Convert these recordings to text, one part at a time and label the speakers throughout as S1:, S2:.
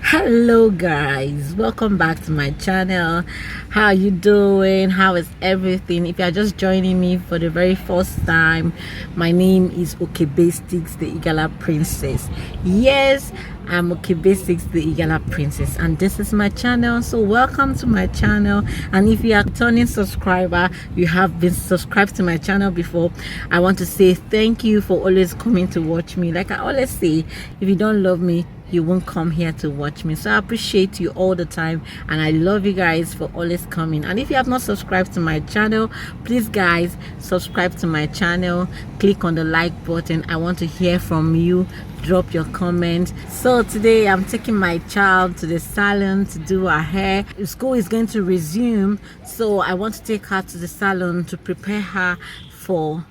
S1: Hello guys, welcome back to my channel. How are you doing? How is everything? If you are just joining me for the very first time, my name is Okebestix, the Igala Princess. Yes, I'm Okebestix, the Igala Princess, and this is my channel. So welcome to my channel. And if you are a returning subscriber, you have been subscribed to my channel before, I want to say thank you for always coming to watch me. Like I always say, if you don't love me, you won't come here to watch me. So I appreciate you all the time, and I love you guys for always coming. And if you have not subscribed to my channel, please guys, subscribe to my channel, click on the like button. I want to hear from you. Drop your comment. So today I'm taking my child to the salon to do her hair. School is going to resume, so I want to take her to the salon to prepare her for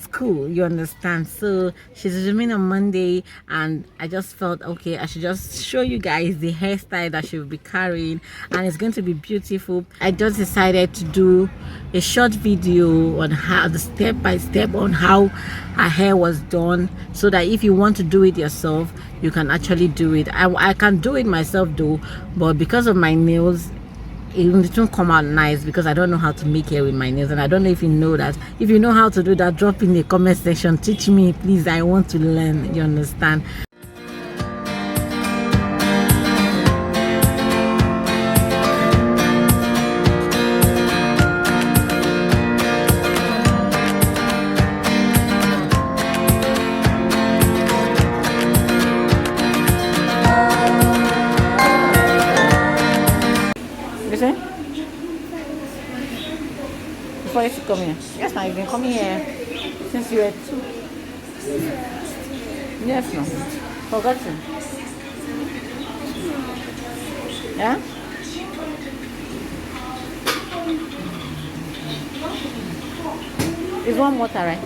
S1: school, you understand. So she's resuming on Monday, and I just felt okay, I should just show you guys the hairstyle that she will be carrying, and it's going to be beautiful. I just decided to do a short video on how the step by step on how her hair was done, so that if you want to do it yourself, you can actually do it. I can do it myself though, but because of my nails, it won't come out nice because I don't know how to make hair with my nails. And I don't know if you know that. If you know how to do that, drop in the comment section, teach me please. I want to learn, you understand. You see? Before you come here. Yes, now you've been coming here since you were 2. Yes, no. Forgotten. Yeah? It's one water, right?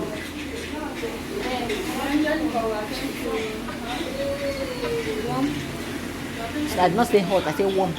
S1: That must be hot. I say warm.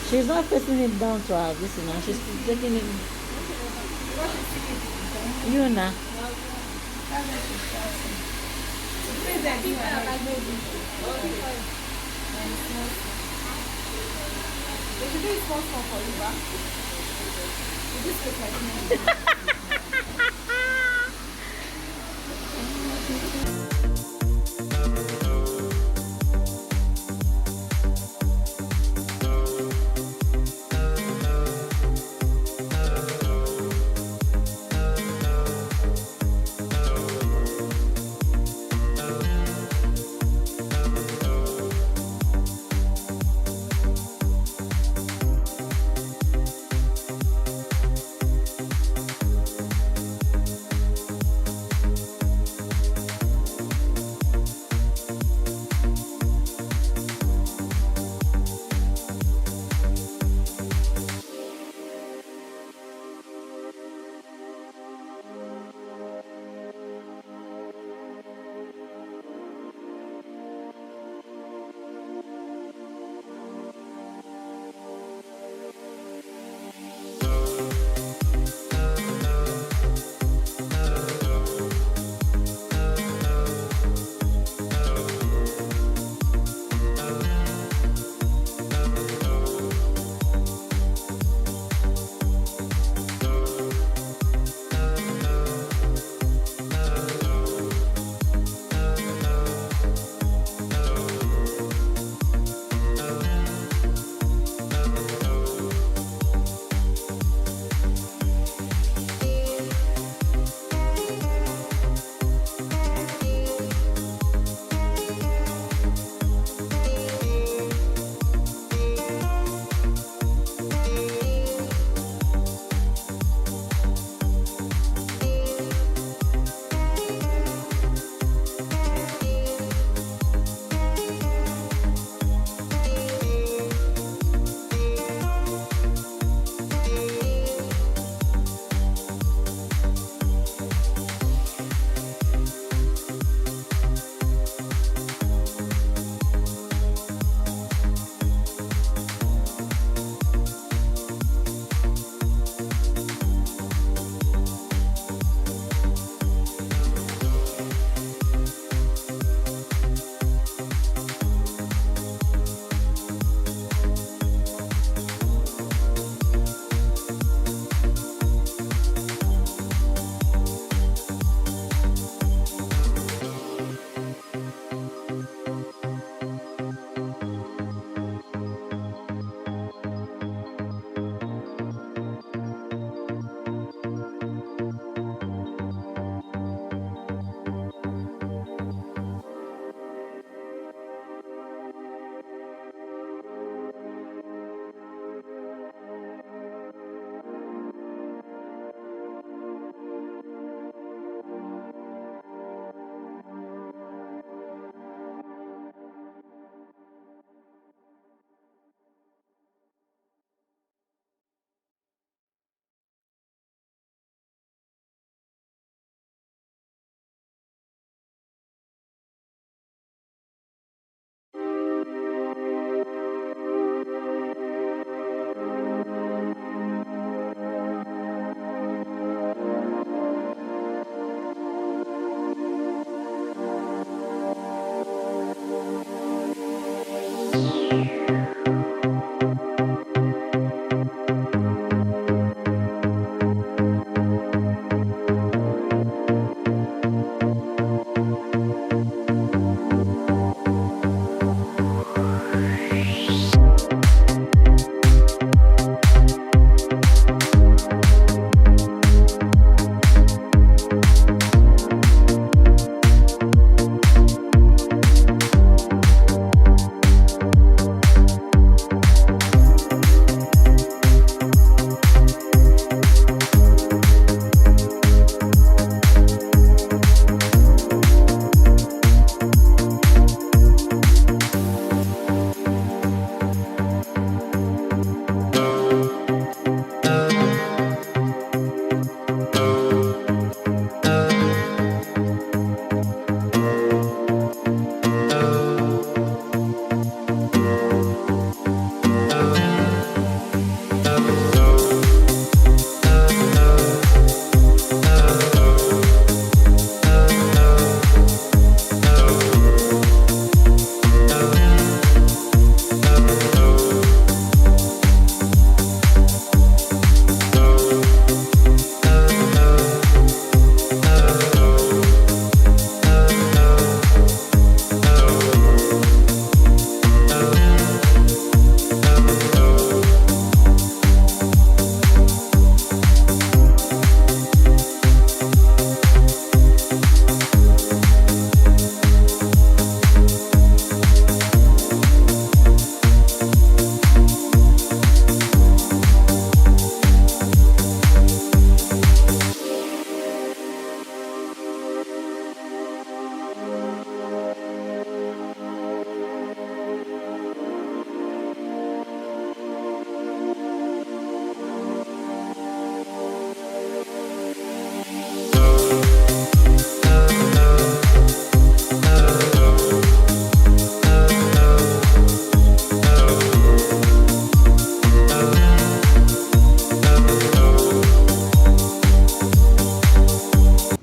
S1: She's not pressing it down to her this now. She's taking it. You know.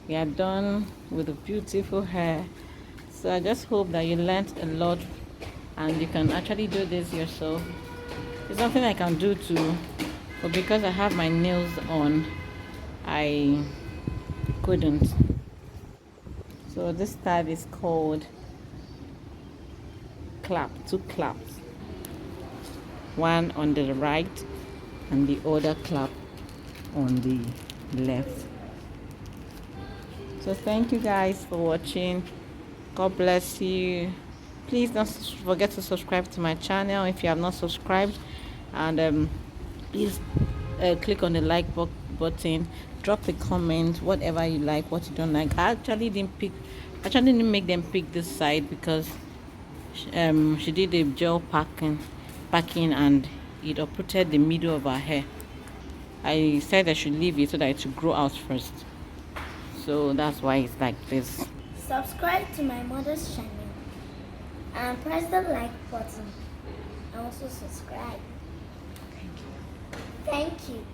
S1: We are done with the beautiful hair. So I just hope that you learned a lot and you can actually do this yourself. It's something I can do too, but because I have my nails on, I couldn't. So this type is called clap, two claps, one on the right and the other clap on the left. So thank you guys for watching. God bless you. Please don't forget to subscribe to my channel if you have not subscribed, and please click on the like button, drop a comment, whatever you like, what you don't like. I actually didn't make them pick this side because she did a gel packing and it uprooted the middle of her hair. I said I should leave it so that it will grow out first. So that's why it's like this.
S2: Subscribe to my mother's channel and press the like button and also subscribe. Thank you.